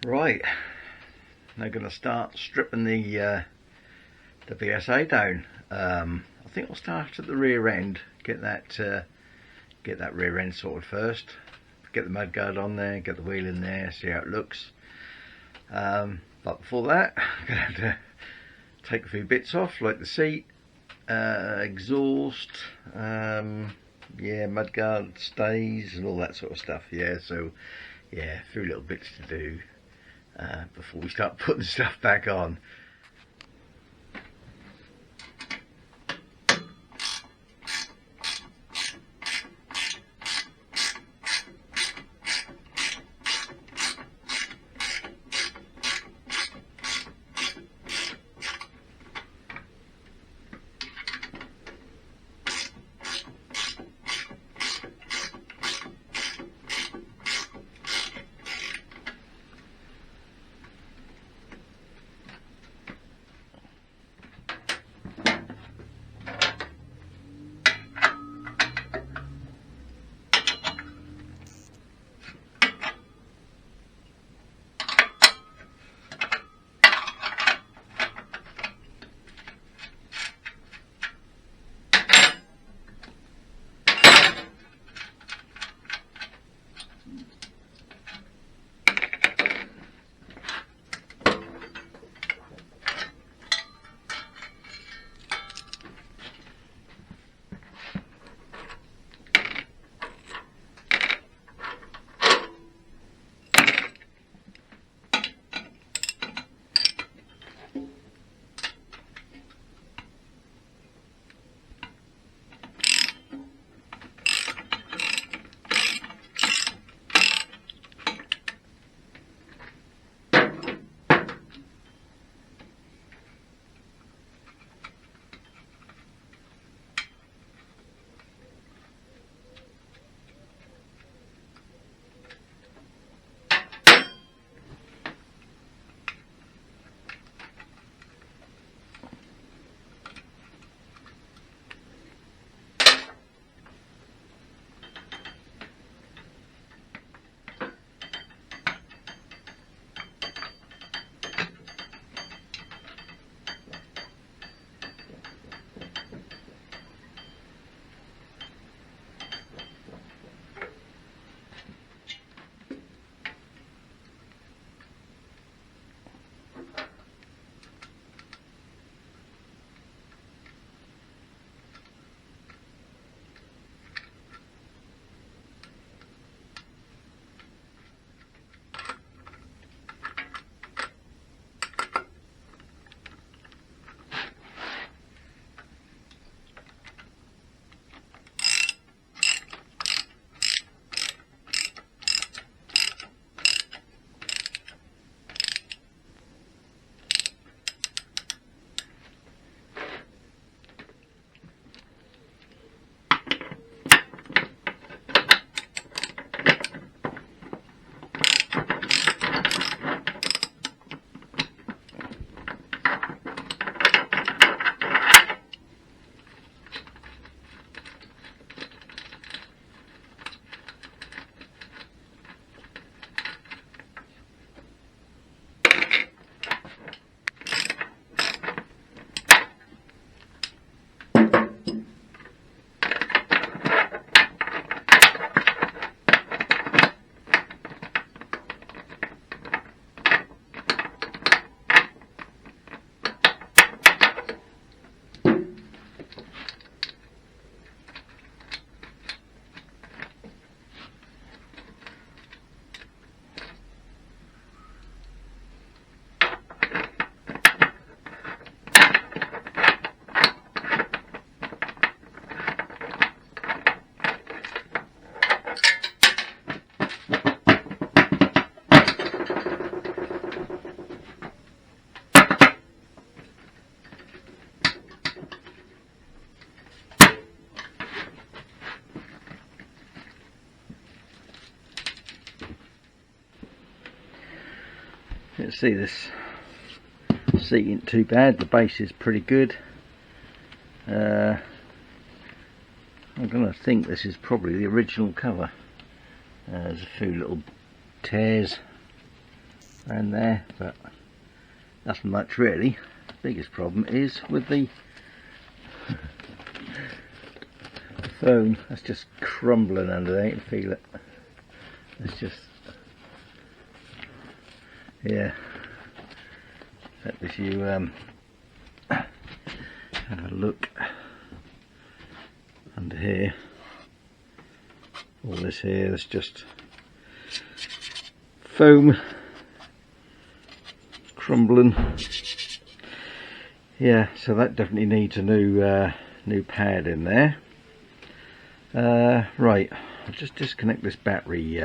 Right, now going to start stripping the BSA down. I think I'll start at the rear end, get that rear end sorted first, get the mudguard on there, get the wheel in there, see how it looks. But before that, I'm going to have to take a few bits off, like the seat, exhaust, yeah, mudguard, stays and all that sort of stuff. Yeah, so yeah, a few little bits to do before we start putting stuff back on. Let's see, this seat isn't too bad, the base is pretty good. I'm going to think this is probably the original cover. There's a few little tears around there, but nothing much really. The biggest problem is with the foam. That's just crumbling under there. You can feel it. It's just, yeah. If you have a look under here, all this here, that's just foam crumbling. Yeah, so that definitely needs a new pad in there. Right, I'll just disconnect this battery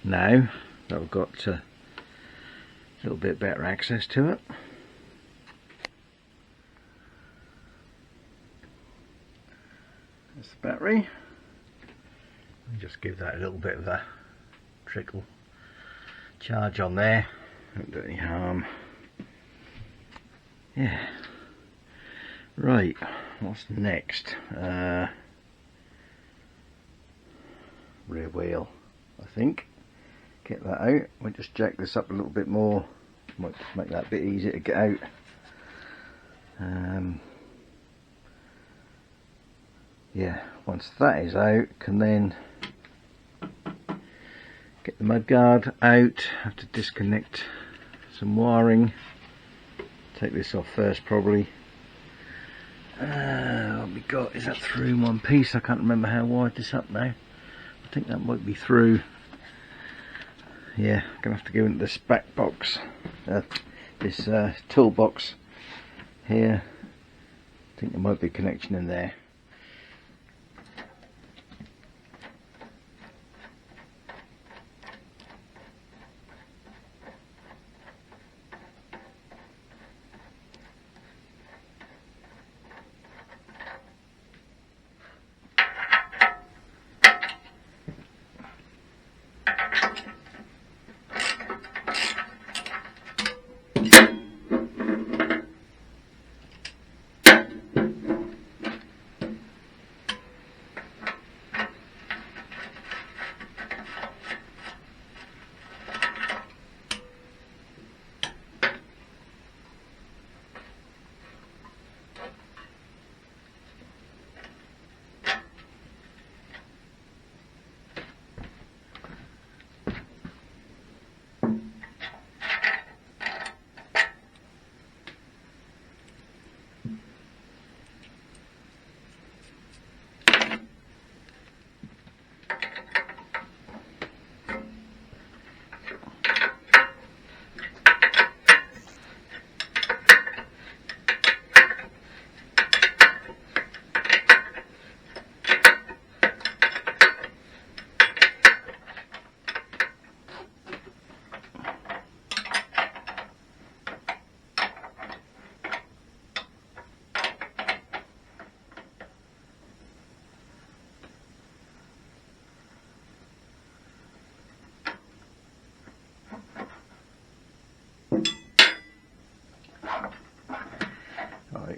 now that I've got a little bit better access to it. There's the battery. I'll just give that a little bit of a trickle charge on there. Don't do any harm. Yeah. Right, what's next? Rear wheel, I think. Get that out. We'll just jack this up a little bit more. Might just make that a bit easier to get out. Yeah, once that is out, can then get the mudguard out. Have to disconnect some wiring. Take this off first, probably. What we got, is that through in one piece? I can't remember how wide this up now. I think that might be through. Yeah, gonna have to go into this back box, this toolbox here. I think there might be a connection in there.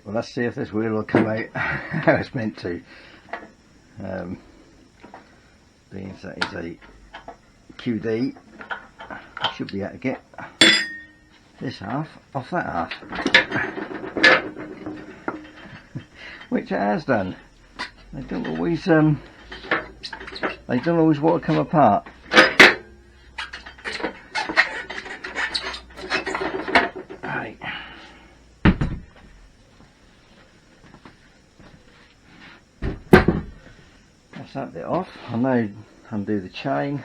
Well, let's see if this wheel will come out how it's meant to. Being that is a QD, I should be able to get this half off that half, which it has done. They don't always want to come apart. Right. That's that bit off. I'll now undo the chain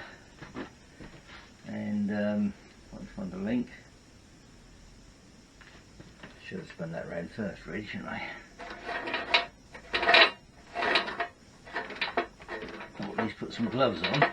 and find the link. Should have spun that round first, really, shouldn't I? Or at least put some gloves on.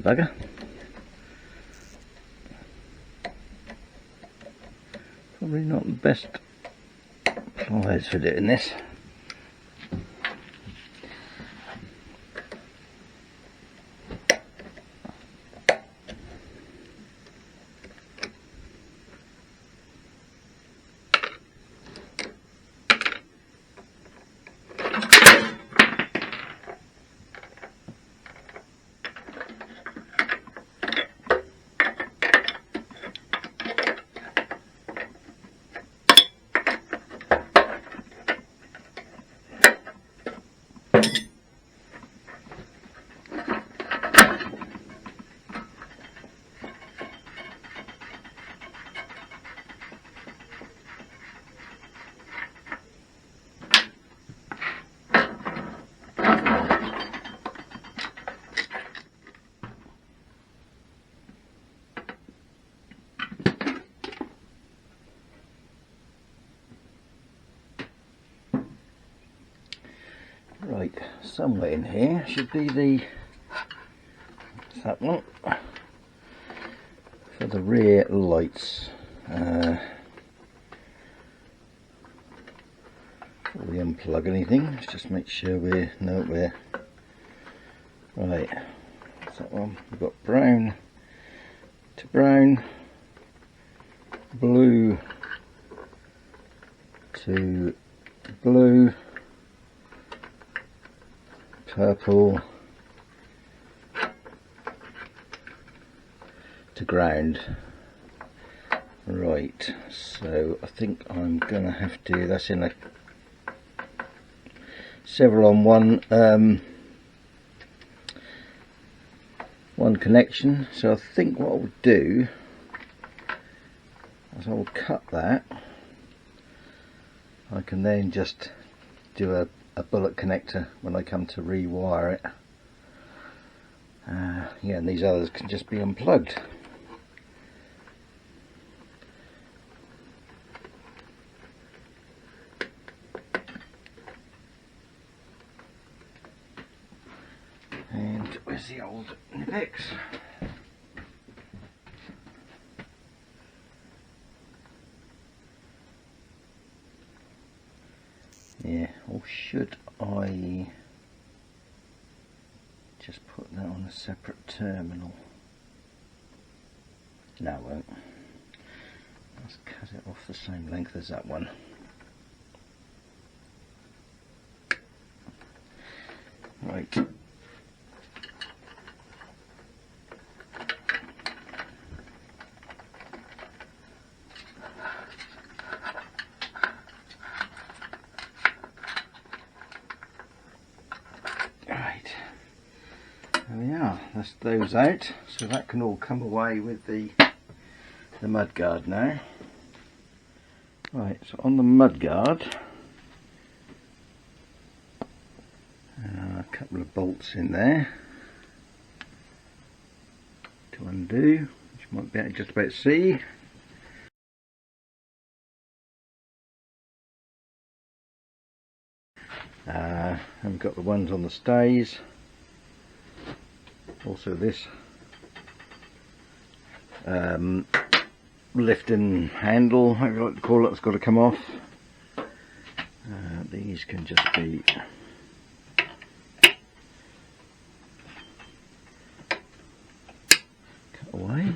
bugger. Probably not the best pliers for doing this. Right, somewhere in here should be that one for the rear lights. Before we unplug anything, let's just make sure we know where. Right, that's that one. We've got brown to brown, blue to blue, purple to ground. Right, so I think I'm gonna have to, that's in a several on one connection, so I think what I'll do is I'll cut that. I can then just do a bullet connector when I come to rewire it. Yeah, and these others can just be unplugged. And where's the old Nipex? Yeah, or should I just put that on a separate terminal? No, I won't. Let's cut it off the same length as that one. Right. There we are, that's those out, so that can all come away with the mudguard now. Right, so on the mudguard, a couple of bolts in there to undo, which you might be able to just about see. And we've got the ones on the stays. Also this lifting handle, however you like to call it, it's got to come off. These can just be cut away.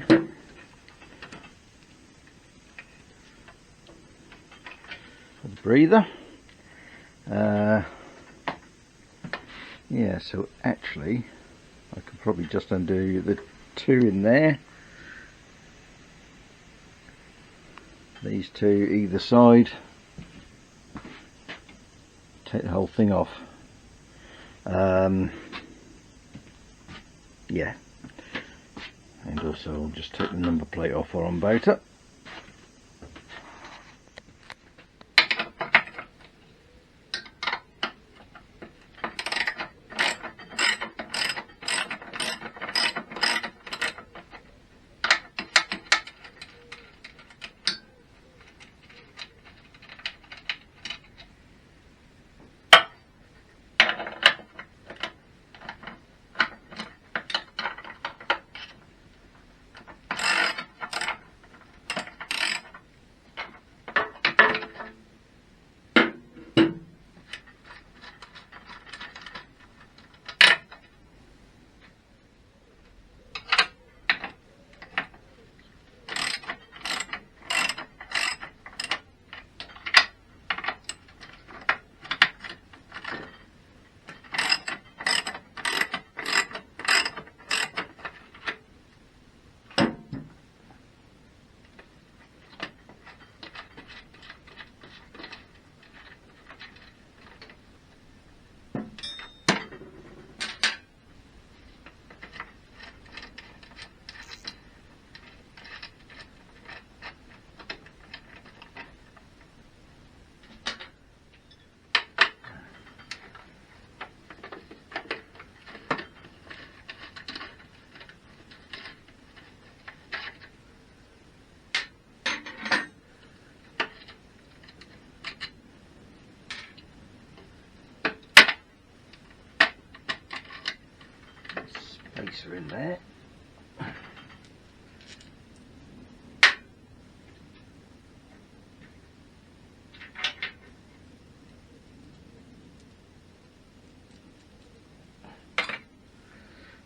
For the breather. Yeah, so actually I could probably just undo the two in there, these two either side, take the whole thing off. Yeah, and also I'll just take the number plate off while I'm about it. spacer in there.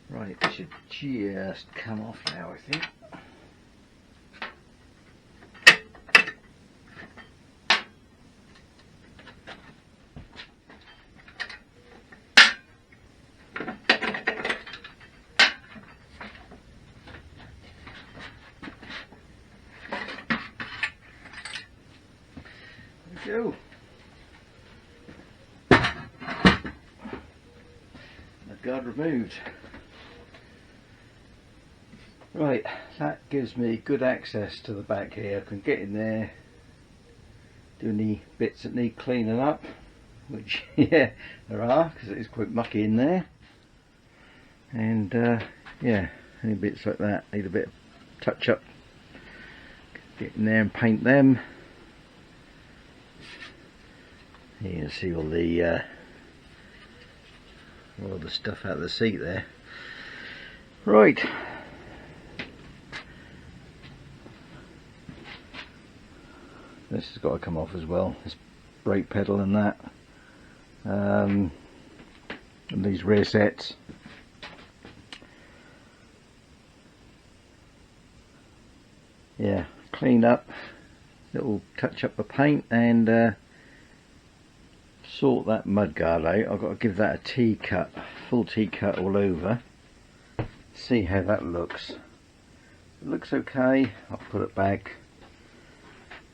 Right, it should just come off now, I think. There we go. Mudguard removed. Right, that gives me good access to the back here. I can get in there, do any bits that need cleaning up, which yeah, there are, because it is quite mucky in there. And yeah, any bits like that need a bit of touch up. Get in there and paint them. You can see all the stuff out of the seat there. Right. This has got to come off as well, this brake pedal and that, and these rear sets. Yeah, clean up, little touch up the paint and sort that mudguard out. I've got to give that a T-cut, full T-cut all over, see how that looks. If it looks okay, I'll put it back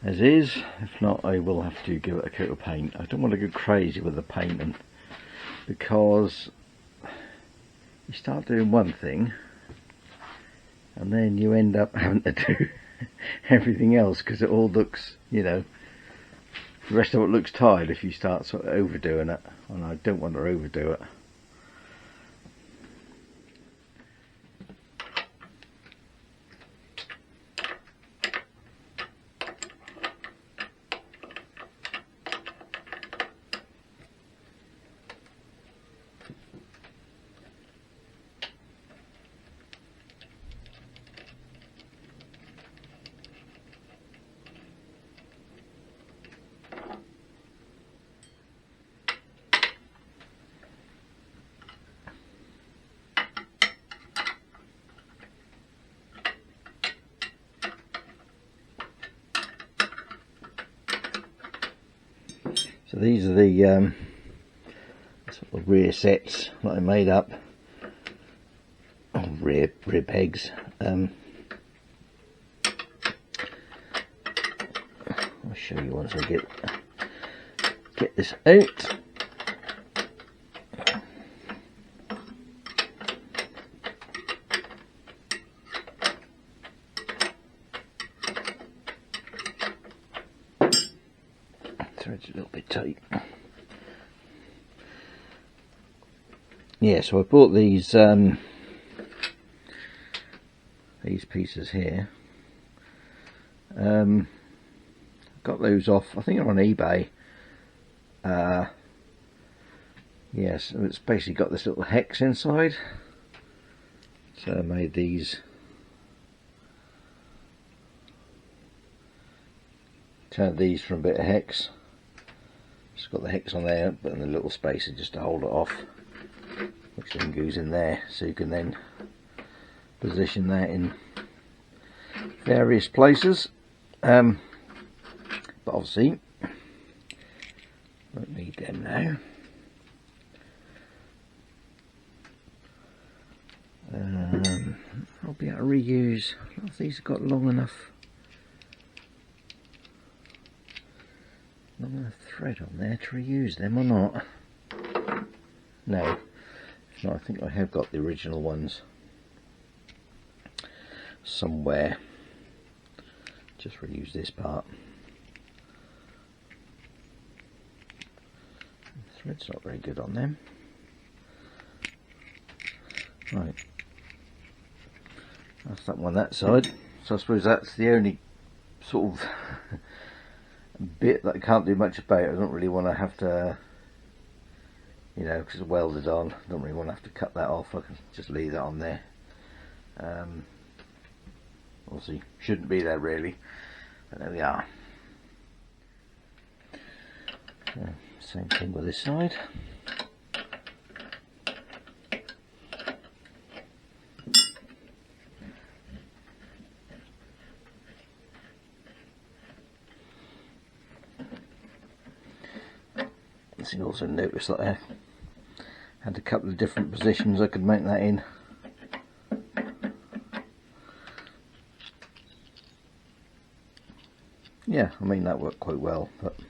as is. If not, I will have to give it a coat of paint. I don't want to go crazy with the painting, because you start doing one thing and then you end up having to do everything else, because it all looks, you know, the rest of it looks tired if you start sort of overdoing it, and I don't want to overdo it. So these are the sort of rear sets that I made up, rear pegs. I'll show you once I get this out. Thread's a little bit tight. Yeah, so I bought these pieces here. Got those off, I think they're on eBay. Yes, it's basically got this little hex inside. So I made these. Turned these from a bit of hex. It's got the hex on there, but in the little spacer just to hold it off, which then goes in there, so you can then position that in various places. But obviously won't need them now. I'll be able to reuse. I don't know if these have got long enough thread on there to reuse them or not. No, if not, I think I have got the original ones somewhere. Just reuse this part. The thread's not very good on them. Right, that's that one that side. So I suppose that's the only sort of bit that I can't do much about. I don't really want to have to, you know, because it's welded on. Don't really want to have to cut that off. I can just leave that on there. Obviously shouldn't be there really, but there we are. Same thing with this side. You also notice that I had a couple of different positions I could make that in. Yeah, I mean that worked quite well, but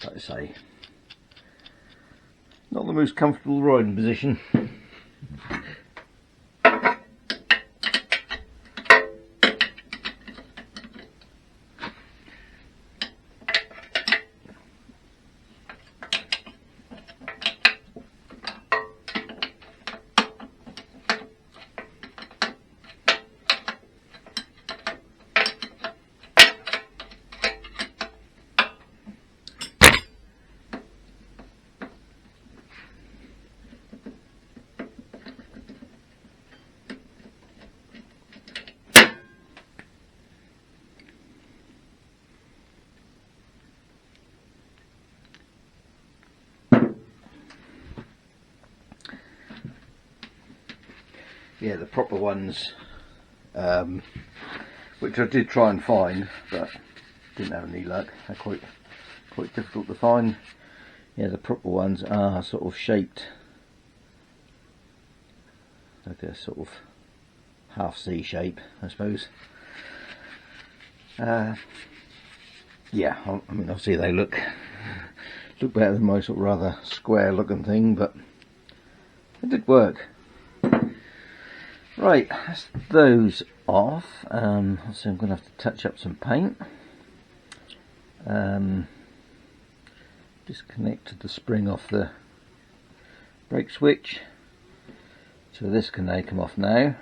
like I say, not the most comfortable riding position. Yeah, the proper ones, which I did try and find, but didn't have any luck. They're quite difficult to find. Yeah, the proper ones are sort of shaped like a sort of half C shape, I suppose. Yeah, I mean obviously they look better than my sort of rather square looking thing, but it did work. Right, that's those off. So I'm going to have to touch up some paint. Disconnected the spring off the brake switch, so this can now come off now.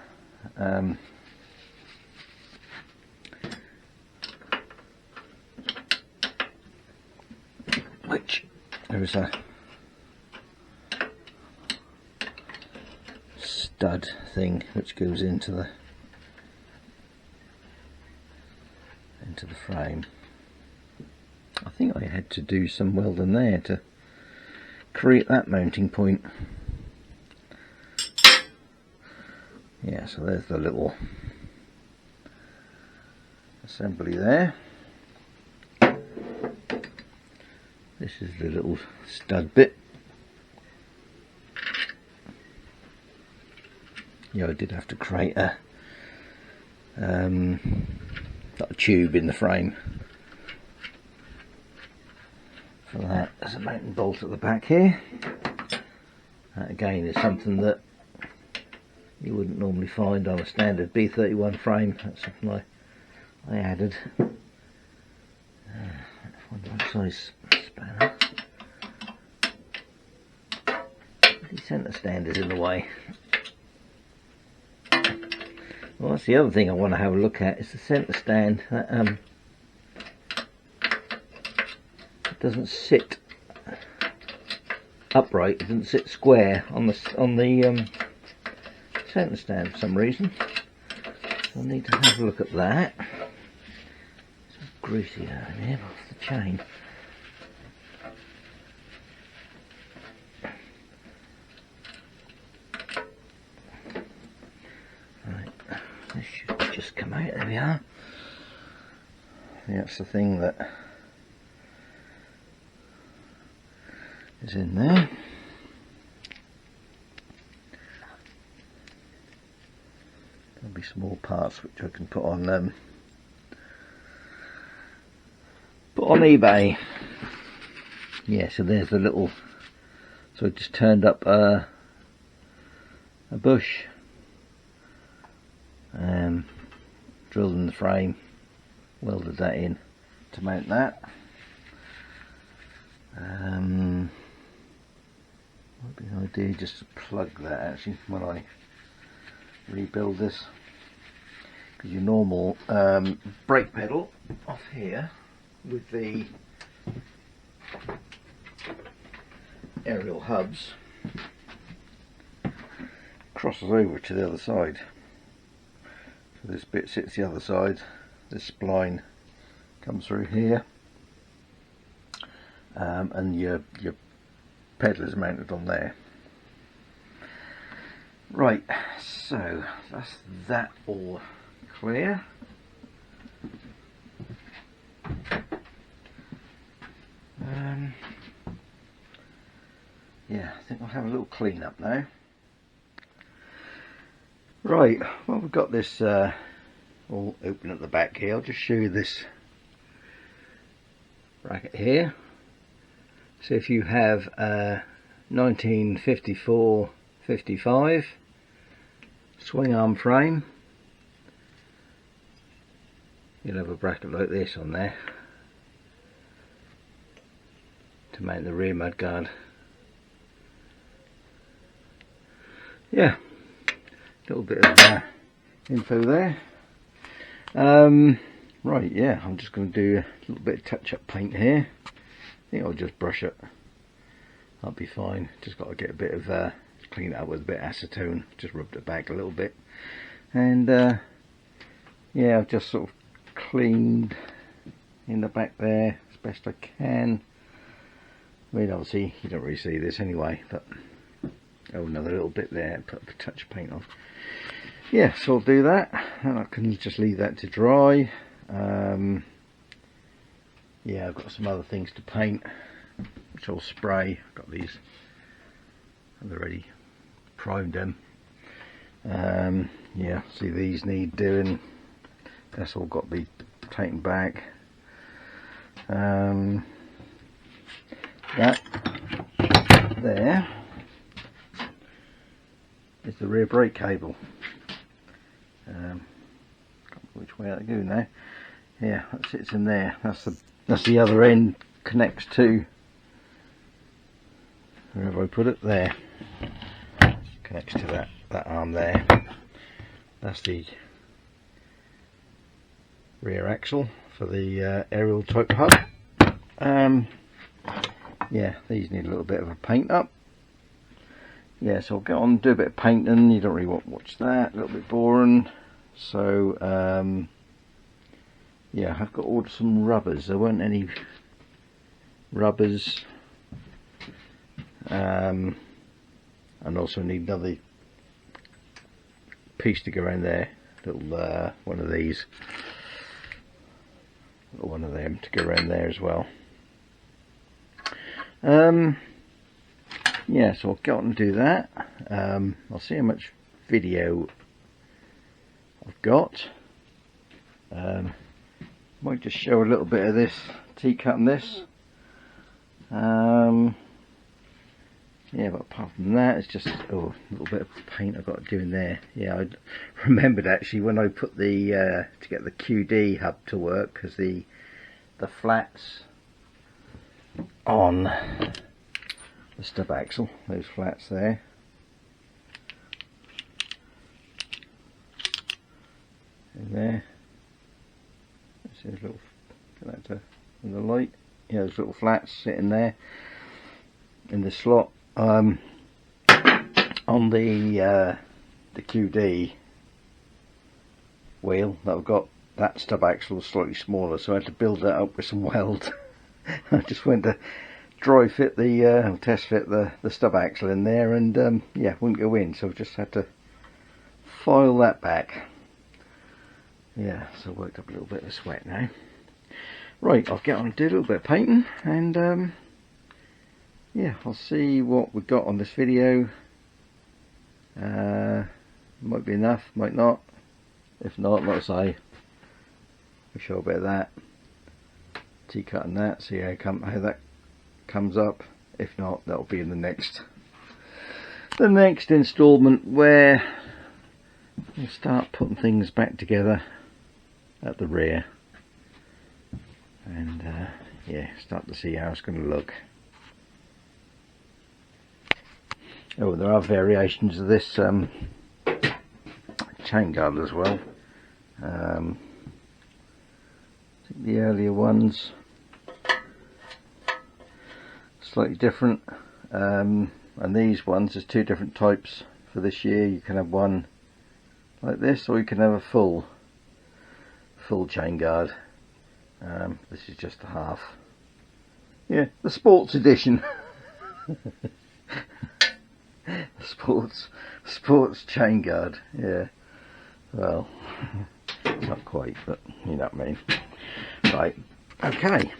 Which there is a stud thing which goes into the frame. I think I had to do some welding there to create that mounting point. Yeah, so there's the little assembly there. This is the little stud bit. Yeah, I did have to create a tube in the frame for that. There's a mounting bolt at the back here. That again is something that you wouldn't normally find on a standard B31 frame. That's something I added. Find the right size spanner. The centre stand is in the way. Well, that's the other thing I want to have a look at, is the centre stand. That it doesn't sit upright, it doesn't sit square on the centre stand for some reason. So I need to have a look at that. It's so greasy down here off the chain. This should just come out. There we are. That's the thing that is in there. There'll be small parts which I can put on eBay. Yeah, so there's the little. So I just turned up a bush. Drilled in the frame, welded that in to mount that. Might be an idea just to plug that actually when I rebuild this, because your normal brake pedal off here with the aerial hubs crosses over to the other side. So this bit sits the other side, this spline comes through here, and your pedal is mounted on there. Right, so that's that all clear. Yeah, I think I'll have a little clean up now. Right, well, we've got this all open at the back here. I'll just show you this bracket here. So if you have a 1954-55 swing arm frame, you'll have a bracket like this on there to mount the rear mudguard. Yeah, little bit of info there. Right, yeah, I'm just going to do a little bit of touch-up paint here. I think I'll just brush it. That'll be fine. Just got to get a bit of clean it up with a bit of acetone. Just rubbed it back a little bit, and yeah, I've just sort of cleaned in the back there as best I can. I mean, obviously you don't really see this anyway, but oh, another little bit there, put a touch of paint on. Yeah, so I'll do that, and I can just leave that to dry. Yeah, I've got some other things to paint, which I'll spray. I've got these, I've already primed them. Yeah, see, these need doing. That's all got to be taken back. That there is the rear brake cable. Can't remember which way that go now. Yeah, that sits in there. That's the other end, connects to wherever I put it. There, connects to that arm there. That's the rear axle for the aerial type hub. Yeah, these need a little bit of a paint up. Yeah, so I'll go on and do a bit of painting. You don't really want to watch that, a little bit boring. So yeah, I've got to order some rubbers. There weren't any rubbers, and also need another piece to go around there, little one of these, little one of them to go around there as well. Yeah, so I'll go on and do that. I'll see how much video I've got. Might just show a little bit of this T-cutting this. Yeah, but apart from that, it's just a little bit of paint I've got to do in there. Yeah, I remembered actually when I put the to get the QD hub to work, because the flats on the stub axle, those flats there, in there. See those little, get that in the light. Yeah, those little flats sitting there in the slot. On the QD wheel that I've got, that stub axle was slightly smaller, so I had to build that up with some weld. I just went to dry fit the test fit the stub axle in there, and yeah, wouldn't go in, so I just had to file that back. Yeah, so I worked up a little bit of sweat now. Right, I'll get on and do a little bit of painting, and yeah, I'll see what we've got on this video. Might be enough, might not. If not, like I say, we'll show a bit of that. T-cutting that, see how that comes up. If not, that'll be in the next instalment, where we'll start putting things back together at the rear, and yeah, start to see how it's going to look. Oh, there are variations of this chain guard as well. I think the earlier ones slightly different. And these ones, there's two different types for this year. You can have one like this, or you can have a full chain guard. This is just a half. Yeah, the sports edition. sports chain guard. Yeah. Well, not quite, but you know what I mean. Right. Okay.